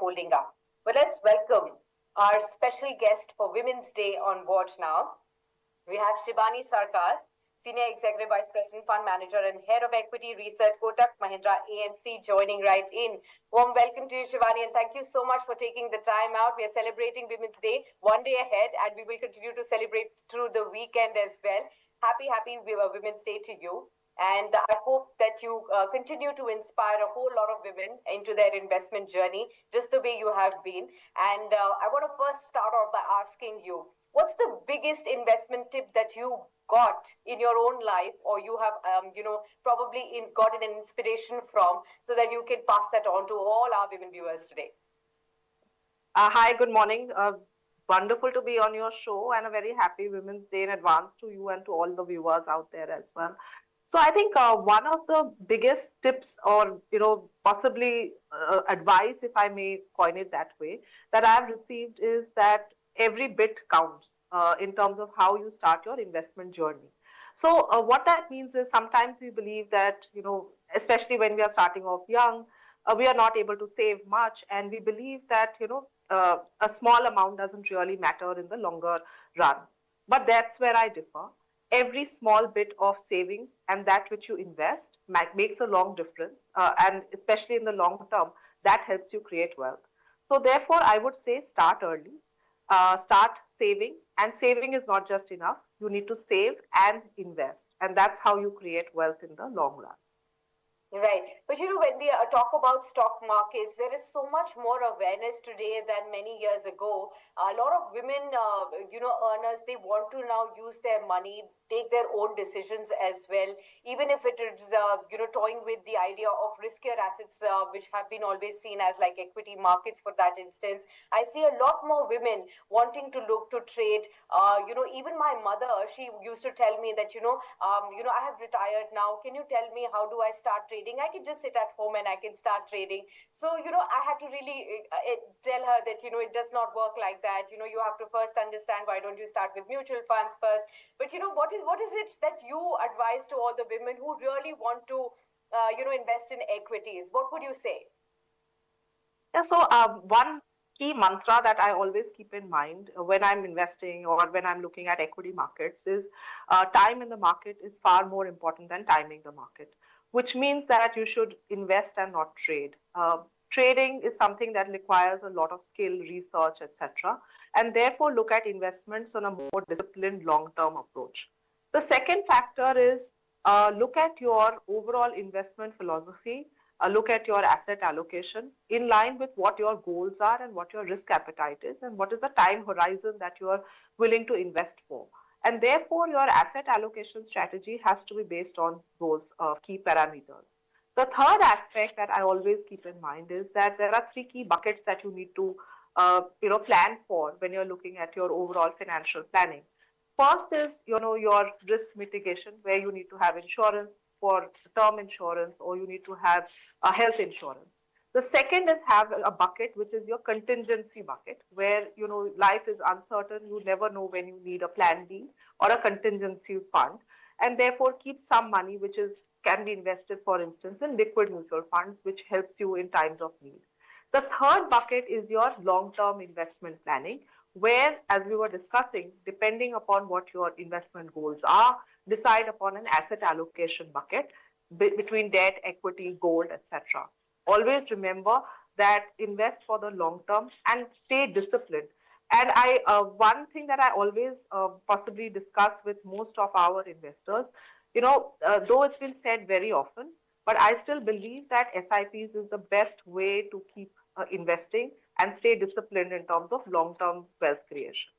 holding up. But let's welcome our special guest for Women's Day on board now. We have Shibani Sircar, Senior Executive Vice President, Fund Manager and Head of Equity Research, Kotak Mahindra AMC, joining right in. Warm welcome to you, Shibani, and thank you so much for taking the time out. We are celebrating Women's Day one day ahead, and we will continue to celebrate through the weekend as well. Happy Women's Day to you. And I hope that you continue to inspire a whole lot of women into their investment journey, just the way you have been. And I want to first start off by asking you, what's the biggest investment tip that you got in your own life, or you have, probably gotten an inspiration from, so that you can pass that on to all our women viewers today? Hi, good morning. Wonderful to be on your show, and a very happy Women's Day in advance to you and to all the viewers out there as well. So I think one of the biggest tips, or possibly advice, if I may coin it that way, that I have received is that every bit counts in terms of how you start your investment journey. So what that means is sometimes we believe that, especially when we are starting off young, we are not able to save much, and we believe that, a small amount doesn't really matter in the longer run. But that's where I differ. Every small bit of savings and that which you invest makes a long difference, and especially in the long term, that helps you create wealth. So therefore, I would say start early, start saving, and saving is not just enough. You need to save and invest, and that's how you create wealth in the long run. Right. But when we talk about stock markets, there is so much more awareness today than many years ago. A lot of women, earners, they want to now use their money, take their own decisions as well, even if it is, toying with the idea of riskier assets, which have been always seen as like equity markets for that instance. I see a lot more women wanting to look to trade. Even my mother, she used to tell me that, I have retired now. Can you tell me how do I start trading? I can just sit at home and I can start trading. So, I had to really tell her that, it does not work like that. You have to first understand, why don't you start with mutual funds first? But, what is it that you advise to all the women who really want to, invest in equities? What would you say? Yeah, so one key mantra that I always keep in mind when I'm investing or when I'm looking at equity markets is time in the market is far more important than timing the market, which means that you should invest and not trade. Trading is something that requires a lot of skill, research, etc. And therefore look at investments on a more disciplined long-term approach. The second factor is look at your overall investment philosophy, look at your asset allocation in line with what your goals are and what your risk appetite is and what is the time horizon that you are willing to invest for. And therefore, your asset allocation strategy has to be based on those key parameters. The third aspect that I always keep in mind is that there are three key buckets that you need to plan for when you're looking at your overall financial planning. First is, your risk mitigation, where you need to have insurance for term insurance, or you need to have health insurance. The second is have a bucket, which is your contingency bucket, where, life is uncertain. You never know when you need a plan B or a contingency fund, and therefore keep some money, which can be invested, for instance, in liquid mutual funds, which helps you in times of need. The third bucket is your long-term investment planning, where, as we were discussing, depending upon what your investment goals are, decide upon an asset allocation bucket between debt, equity, gold, etc. Always remember that invest for the long term and stay disciplined. And one thing that I always possibly discuss with most of our investors, though it's been said very often, but I still believe that SIPs is the best way to keep investing and stay disciplined in terms of long-term wealth creation.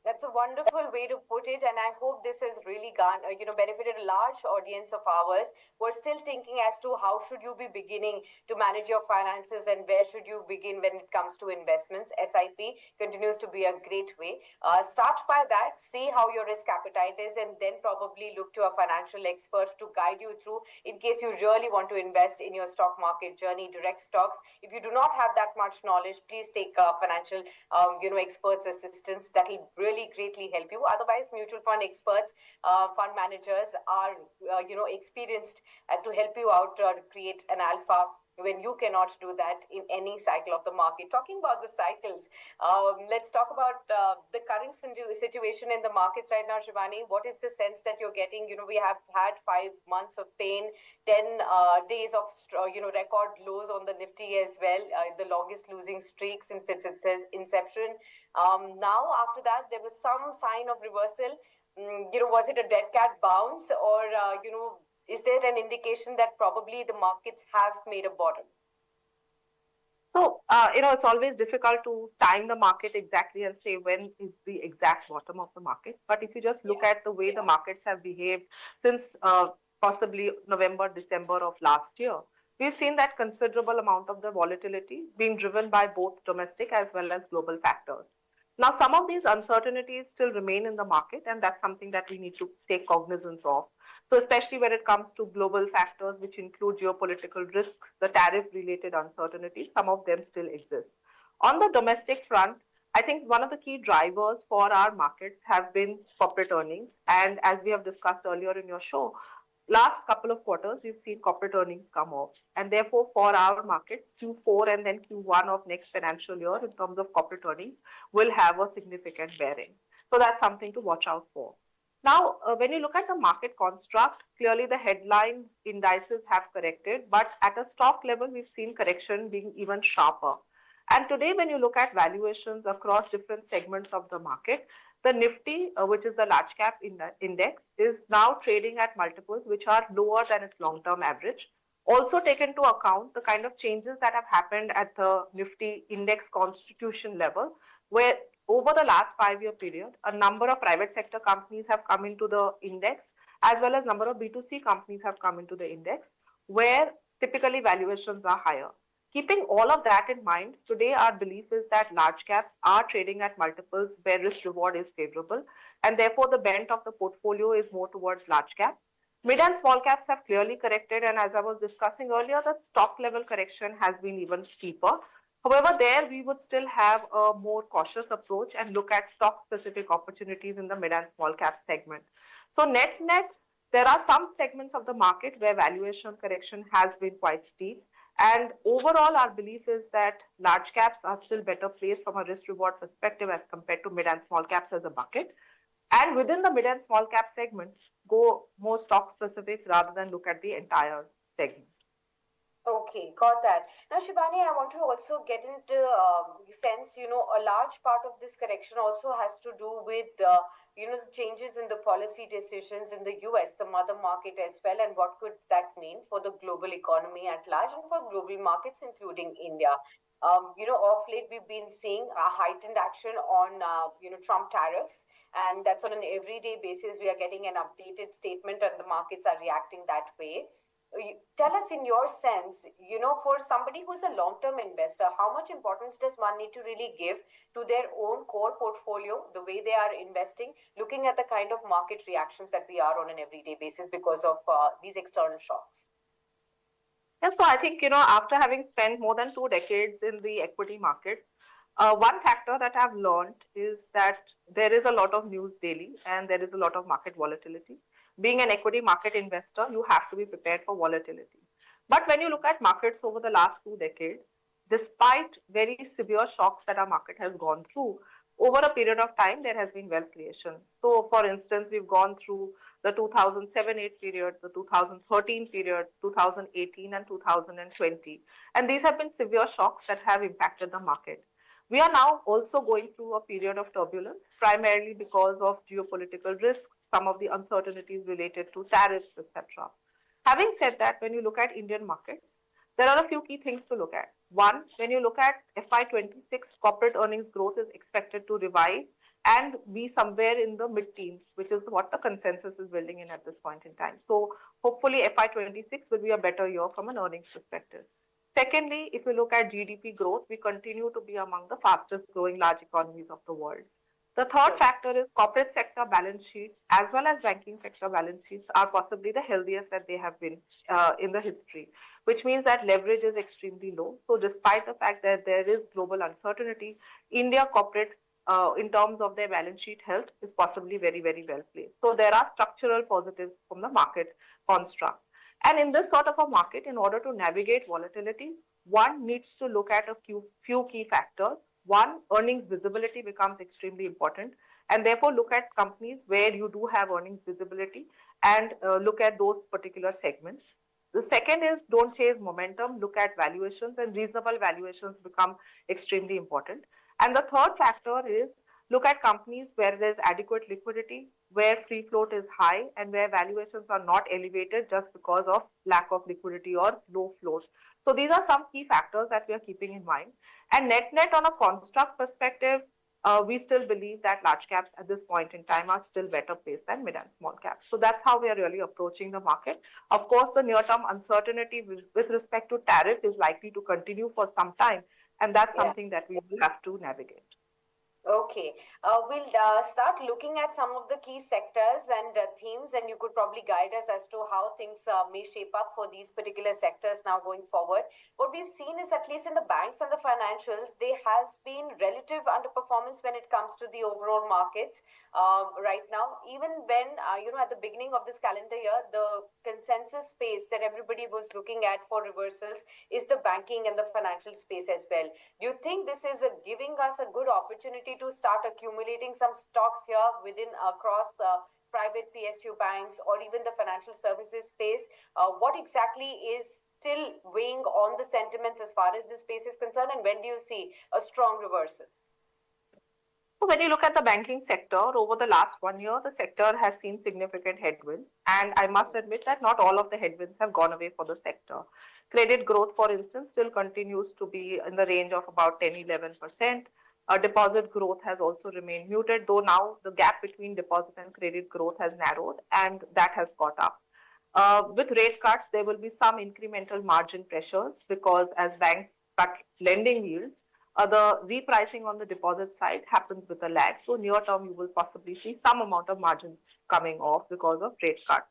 That's a wonderful way to put it, and I hope this has really benefited a large audience of ours who are still thinking as to how should you be beginning to manage your finances and where should you begin when it comes to investments. SIP continues to be a great way. Start by that, see how your risk appetite is, and then probably look to a financial expert to guide you through in case you really want to invest in your stock market journey, direct stocks. If you do not have that much knowledge, please take financial experts' assistance. That will really greatly help you. Otherwise, mutual fund experts, fund managers are experienced to help you out to create an alpha when you cannot do that in any cycle of the market. Talking about the cycles, let's talk about the current situation in the markets right now, Shibani. What is the sense that you're getting? We have had 5 months of pain, 10 days of record lows on the Nifty as well, the longest losing streak since its inception. Now, after that, there was some sign of reversal. Was it a dead cat bounce, or is there an indication that probably the markets have made a bottom? So, it's always difficult to time the market exactly and say when is the exact bottom of the market. But if you just look at the way the markets have behaved since possibly November, December of last year, we've seen that considerable amount of the volatility being driven by both domestic as well as global factors. Now, some of these uncertainties still remain in the market, and that's something that we need to take cognizance of. So, especially when it comes to global factors, which include geopolitical risks, the tariff related uncertainties, some of them still exist. On the domestic front, I think one of the key drivers for our markets have been corporate earnings. And as we have discussed earlier in your show, last couple of quarters, we've seen corporate earnings come off. And therefore, for our markets, Q4 and then Q1 of next financial year, in terms of corporate earnings, will have a significant bearing. So that's something to watch out for. Now, when you look at the market construct, clearly the headline indices have corrected, but at a stock level, we've seen correction being even sharper. And today, when you look at valuations across different segments of the market, the Nifty, which is the large cap index, is now trading at multiples which are lower than its long-term average. Also take into account the kind of changes that have happened at the Nifty index constitution level, where over the last 5-year period, a number of private sector companies have come into the index, as well as number of B2C companies have come into the index, where typically valuations are higher. Keeping all of that in mind, today our belief is that large caps are trading at multiples where risk reward is favorable, and therefore the bent of the portfolio is more towards large cap. Mid and small caps have clearly corrected, and as I was discussing earlier, the stock level correction has been even steeper. However, there we would still have a more cautious approach and look at stock specific opportunities in the mid and small cap segment. So net, there are some segments of the market where valuation correction has been quite steep. And overall, our belief is that large caps are still better placed from a risk reward perspective as compared to mid and small caps as a bucket. And within the mid and small cap segment, go more stock specific rather than look at the entire segment. Okay, got that. Now, Shibani, I want to also get into sense, a large part of this correction also has to do with, the changes in the policy decisions in the US, the mother market as well, and what could that mean for the global economy at large and for global markets, including India. Off late, we've been seeing a heightened action on, Trump tariffs, and that's on an everyday basis. We are getting an updated statement, and the markets are reacting that way. Tell us, in your sense, for somebody who's a long-term investor, how much importance does one need to really give to their own core portfolio, the way they are investing, looking at the kind of market reactions that we are on an everyday basis because of these external shocks? Yeah, so I think, after having spent more than 2 decades in the equity markets, one factor that I've learned is that there is a lot of news daily and there is a lot of market volatility. Being an equity market investor, you have to be prepared for volatility. But when you look at markets over the last 2 decades, despite very severe shocks that our market has gone through, over a period of time, there has been wealth creation. So, for instance, we've gone through the 2007-8 period, the 2013 period, 2018 and 2020. And these have been severe shocks that have impacted the market. We are now also going through a period of turbulence, primarily because of geopolitical risks, some of the uncertainties related to tariffs, etc. Having said that, when you look at Indian markets, there are a few key things to look at. One, when you look at FY26, corporate earnings growth is expected to revive and be somewhere in the mid-teens, which is what the consensus is building in at this point in time. So hopefully FY26 will be a better year from an earnings perspective. Secondly, if you look at GDP growth, we continue to be among the fastest growing large economies of the world. The third factor is corporate sector balance sheets as well as banking sector balance sheets are possibly the healthiest that they have been in the history, which means that leverage is extremely low. So despite the fact that there is global uncertainty, India corporate in terms of their balance sheet health is possibly very, very well placed. So there are structural positives from the market construct. And in this sort of a market, in order to navigate volatility, one needs to look at a few key factors. One, earnings visibility becomes extremely important, and therefore look at companies where you do have earnings visibility and look at those particular segments. The second is don't chase momentum, look at valuations, and reasonable valuations become extremely important. And the third factor is look at companies where there's adequate liquidity, where free float is high, and where valuations are not elevated just because of lack of liquidity or low float. So these are some key factors that we are keeping in mind. And net on a construct perspective, we still believe that large caps at this point in time are still better placed than mid and small caps. So that's how we are really approaching the market. Of course, the near-term uncertainty with respect to tariff is likely to continue for some time, and that's Yeah. something that we will have to navigate. Okay, we'll start looking at some of the key sectors and themes, and you could probably guide us as to how things may shape up for these particular sectors now going forward. What we've seen is, at least in the banks and the financials, there has been relative underperformance when it comes to the overall markets right now. Even when, at the beginning of this calendar year, the consensus space that everybody was looking at for reversals is the banking and the financial space as well. Do you think this is giving us a good opportunity to start accumulating some stocks here within across private PSU banks or even the financial services space? What exactly is still weighing on the sentiments as far as this space is concerned, and when do you see a strong reversal? So when you look at the banking sector, over the last 1 year, the sector has seen significant headwinds. And I must admit that not all of the headwinds have gone away for the sector. Credit growth, for instance, still continues to be in the range of about 10-11%. Deposit growth has also remained muted, though now the gap between deposit and credit growth has narrowed, and that has caught up. With rate cuts, there will be some incremental margin pressures because as banks cut lending yields, the repricing on the deposit side happens with a lag. So near term, you will possibly see some amount of margins coming off because of rate cuts.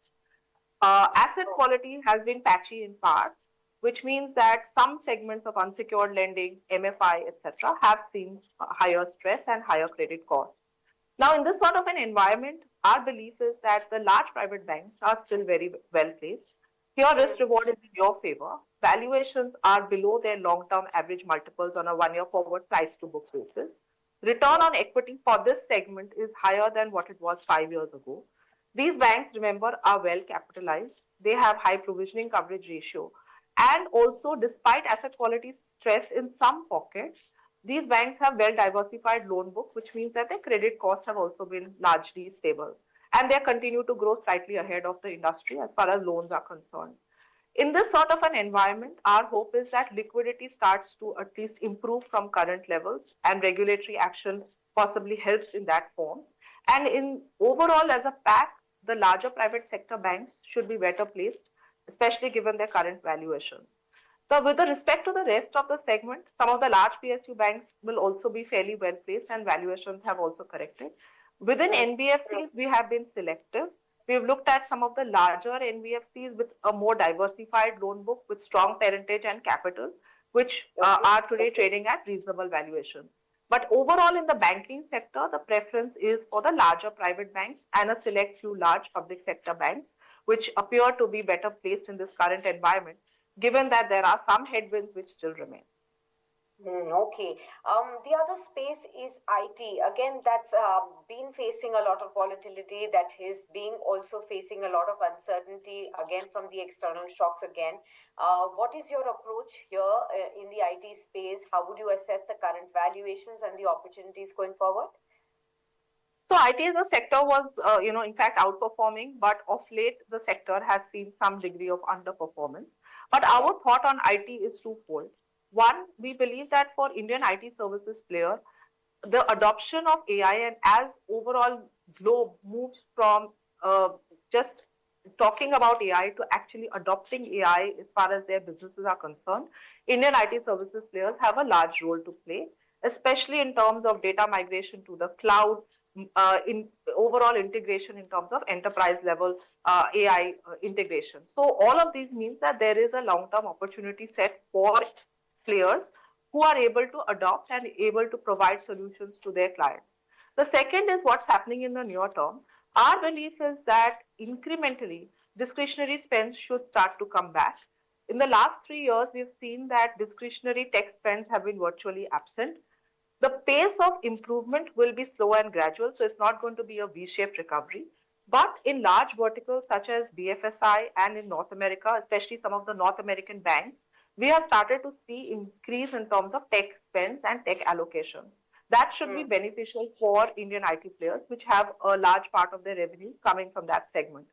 Asset quality has been patchy in parts, which means that some segments of unsecured lending, MFI, etc., have seen higher stress and higher credit costs. Now, in this sort of an environment, our belief is that the large private banks are still very well placed. Here, risk reward is in your favor. Valuations are below their long term average multiples on a 1 year forward price to book basis. Return on equity for this segment is higher than what it was 5 years ago. These banks, remember, are well capitalized. They have high provisioning coverage ratio. And also, despite asset quality stress in some pockets, these banks have well diversified loan book, which means that their credit costs have also been largely stable. And they continue to grow slightly ahead of the industry as far as loans are concerned. In this sort of an environment, our hope is that liquidity starts to at least improve from current levels and regulatory action possibly helps in that form. And in overall, as a pack, the larger private sector banks should be better placed, especially given their current valuation. So with the respect to the rest of the segment, some of the large PSU banks will also be fairly well placed and valuations have also corrected. Within NBFCs, we have been selective. We've looked at some of the larger NBFCs with a more diversified loan book with strong parentage and capital, which are today trading at reasonable valuations. But overall in the banking sector, the preference is for the larger private banks and a select few large public sector banks, which appear to be better placed in this current environment, given that there are some headwinds which still remain. Okay. The other space is IT. Again, that's been facing a lot of volatility. That is being also facing a lot of uncertainty again from the external shocks again. What is your approach here in the IT space? How would you assess the current valuations and the opportunities going forward? So IT as a sector was, in fact, outperforming, but of late the sector has seen some degree of underperformance. But our thought on IT is twofold. One, we believe that for Indian IT services player, the adoption of AI and as overall globe moves from just talking about AI to actually adopting AI as far as their businesses are concerned, Indian IT services players have a large role to play, especially in terms of data migration to the cloud, in overall integration in terms of enterprise level AI integration. So all of these means that there is a long-term opportunity set for players who are able to adopt and able to provide solutions to their clients. The second is what's happening in the near term. Our belief is that incrementally, discretionary spends should start to come back. In the last 3 years, we've seen that discretionary tech spends have been virtually absent. The pace of improvement will be slow and gradual, so it's not going to be a V-shaped recovery. But in large verticals such as BFSI and in North America, especially some of the North American banks, we have started to see increase in terms of tech spends and tech allocation. That should be beneficial for Indian IT players, which have a large part of their revenue coming from that segment.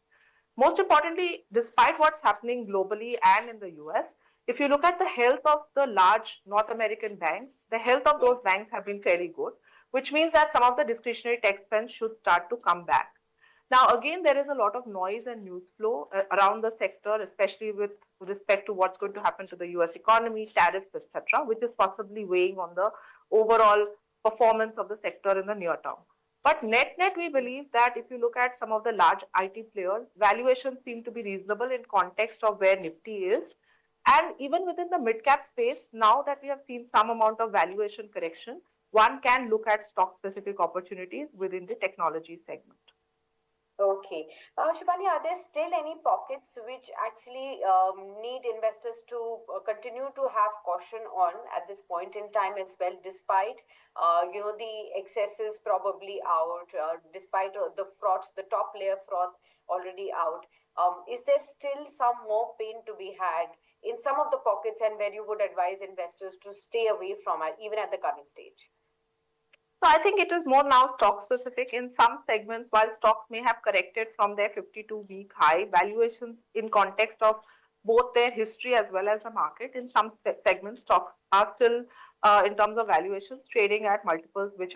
Most importantly, despite what's happening globally and in the US, if you look at the health of the large North American banks, the health of those banks have been fairly good, which means that some of the discretionary tech spend should start to come back. Now, again, there is a lot of noise and news flow around the sector, especially with respect to what's going to happen to the US economy, tariffs, etc., which is possibly weighing on the overall performance of the sector in the near term. But net, we believe that if you look at some of the large IT players, valuations seem to be reasonable in context of where Nifty is. And even within the mid-cap space, now that we have seen some amount of valuation correction, one can look at stock-specific opportunities within the technology segment. Okay. Shibani, are there still any pockets which actually need investors to continue to have caution on at this point in time as well, despite, the excesses probably out, despite the froth, the top layer froth already out? Is there still some more pain to be had in some of the pockets, and where you would advise investors to stay away from it, even at the current stage? So I think it is more now stock specific. In some segments, while stocks may have corrected from their 52-week high, valuations in context of both their history as well as the market, in some segments, stocks are still, in terms of valuations, trading at multiples which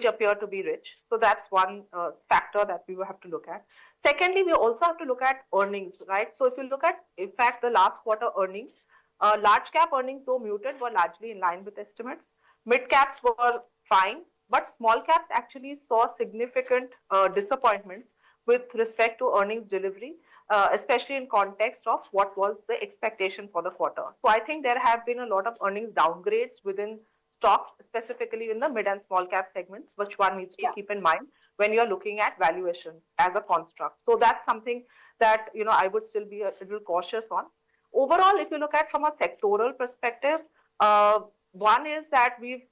appear to be rich. So that's one factor that we will have to look at. Secondly, we also have to look at earnings, right? So if you look at, in fact, the last quarter earnings, large cap earnings, though muted, were largely in line with estimates. Mid caps were fine, but small caps actually saw significant disappointments with respect to earnings delivery, especially in context of what was the expectation for the quarter. So I think there have been a lot of earnings downgrades within stocks, specifically in the mid and small cap segments, which one needs to keep in mind when you're looking at valuation as a construct. So that's something that I would still be a little cautious on. Overall, if you look at from a sectoral perspective, one is that we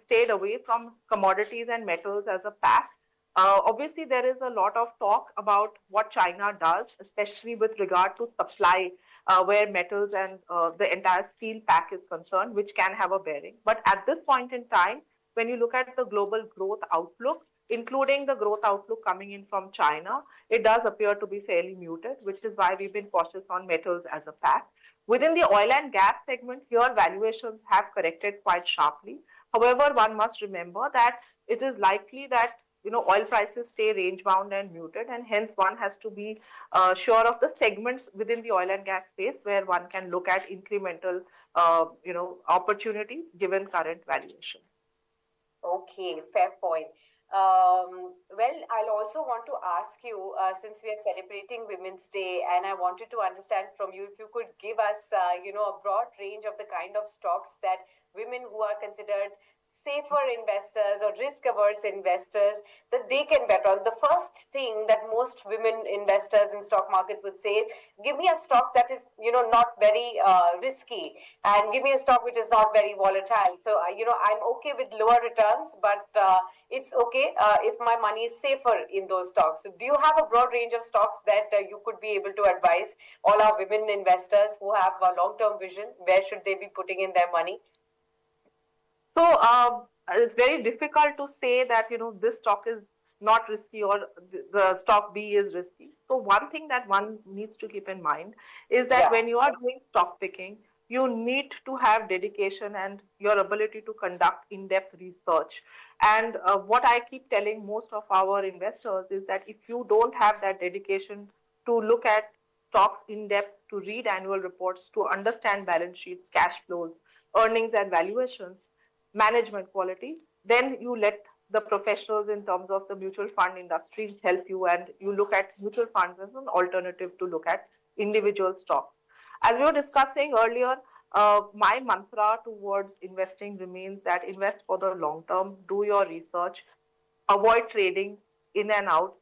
stayed away from commodities and metals as a pack. Obviously, there is a lot of talk about what China does, especially with regard to supply, where metals and the entire steel pack is concerned, which can have a bearing. But at this point in time, when you look at the global growth outlook, including the growth outlook coming in from China, it does appear to be fairly muted, which is why we've been cautious on metals as a pack. Within the oil and gas segment, here valuations have corrected quite sharply. However, one must remember that it is likely that oil prices stay range bound and muted, and hence one has to be sure of the segments within the oil and gas space where one can look at incremental opportunities given current valuation. Okay, fair point. Well, I'll also want to ask you, since we are celebrating Women's Day, and I wanted to understand from you if you could give us, a broad range of the kind of stocks that women who are considered safer investors or risk-averse investors that they can bet on. The first thing that most women investors in stock markets would say is, give me a stock that is, not very risky, and give me a stock which is not very volatile. So, I'm okay with lower returns, but it's okay if my money is safer in those stocks. So do you have a broad range of stocks that you could be able to advise all our women investors who have a long-term vision? Where should they be putting in their money? So it's very difficult to say that this stock is not risky or the stock B is risky. So one thing that one needs to keep in mind is that when you are doing stock picking, you need to have dedication and your ability to conduct in-depth research. And what I keep telling most of our investors is that if you don't have that dedication to look at stocks in depth, to read annual reports, to understand balance sheets, cash flows, earnings and valuations, management quality, then you let the professionals in terms of the mutual fund industry help you, and you look at mutual funds as an alternative to look at individual stocks. As we were discussing earlier, my mantra towards investing remains that invest for the long term, do your research, avoid trading in and out,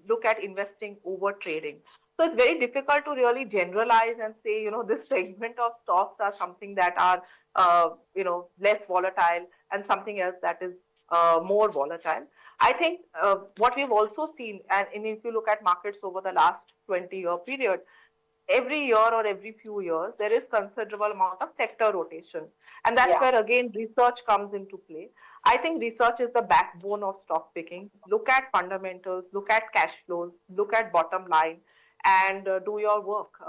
look at investing over trading. So it's very difficult to really generalize and say, this segment of stocks are something that are, less volatile and something else that is more volatile. I think what we've also seen, and if you look at markets over the last 20-year period, every year or every few years, there is considerable amount of sector rotation. And that's Yeah. where, again, research comes into play. I think research is the backbone of stock picking. Look at fundamentals, look at cash flows, look at bottom line, and do your work.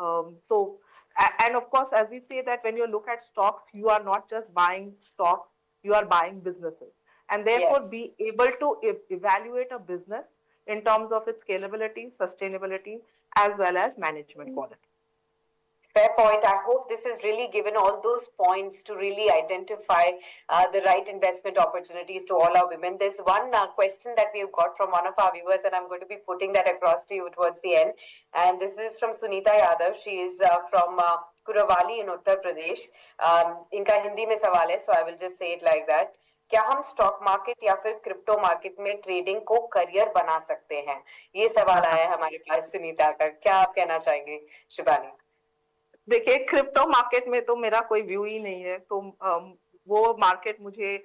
And of course, as we say that when you look at stocks, you are not just buying stocks, you are buying businesses. And therefore, Yes. be able to evaluate a business in terms of its scalability, sustainability, as well as management quality. Fair point. I hope this has really given all those points to really identify the right investment opportunities to all our women. There's one question that we've got from one of our viewers, and I'm going to be putting that across to you towards the end. And this is from Sunita Yadav. She is from Kuravali in Uttar Pradesh. इनका हिंदी में सवाल है, so I will just say it like that. क्या हम stock market या फिर crypto market में trading को करियर बना सकते हैं? ये सवाल आया है हमारे पास सुनीता का. क्या आप कहना चाहेंगे, शिबानी? देखिए, क्रिप्टो मार्केट में तो मेरा कोई व्यू ही नहीं है, तो वो मार्केट मुझे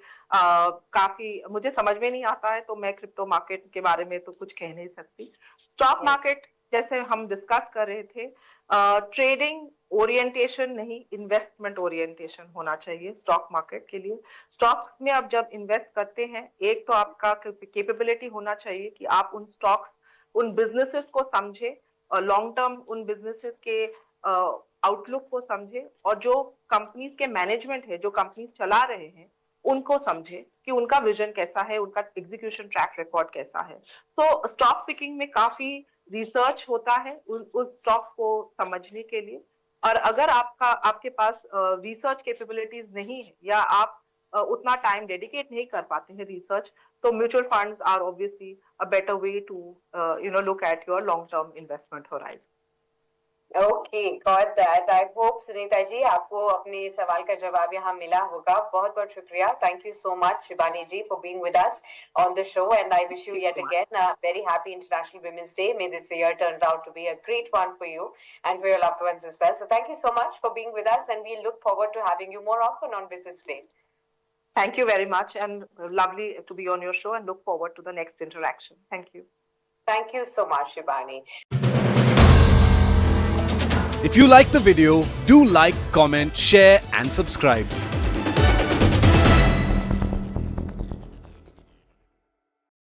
समझ में नहीं आता है, तो मैं क्रिप्टो मार्केट के बारे में तो कुछ कह नहीं सकती. स्टॉक मार्केट जैसे हम डिस्कस कर रहे थे, ट्रेडिंग ओरिएंटेशन नहीं, इन्वेस्टमेंट ओरिएंटेशन होना चाहिए स्टॉक मार्केट के लिए. स्टॉक्स में आप जब इन्वेस्ट करते हैं, एक तो आपका कैपेबिलिटी होना चाहिए कि आप उन स्टॉक्स, उन बिजनेसेस को समझे, लॉन्ग टर्म उन बिजनेसेस के आउटलुक को समझे, और जो कंपनीज के मैनेजमेंट है, जो कंपनीज चला रहे हैं, उनको समझे कि उनका विजन कैसा है, उनका एग्जीक्यूशन ट्रैक रिकॉर्ड कैसा है. तो स्टॉक पिकिंग में काफी रिसर्च होता है उस स्टॉक्स को समझने के लिए. और अगर आपके पास रिसर्च कैपेबिलिटीज नहीं है, या आप उतना टाइम डेडिकेट नहीं कर पाते हैं रिसर्च, तो mutual funds are obviously a better way to look at your long term investment horizon. Okay, got that. I hope Sunita ji आपको अपने सवाल का जवाब यहाँ मिला होगा. बहुत बहुत शुक्रिया. Thank you so much Shibani ji for being with us on the show, and I wish you yet again a very happy International Women's Day. May this year turn out to be a great one for you and for your loved ones as well. So thank you so much for being with us, and we look forward to having you more often on Business Today. Thank you very much, and lovely to be on your show, and look forward to the next interaction. Thank you. Thank you so much, Shibani. If you like the video, do like, comment, share and subscribe.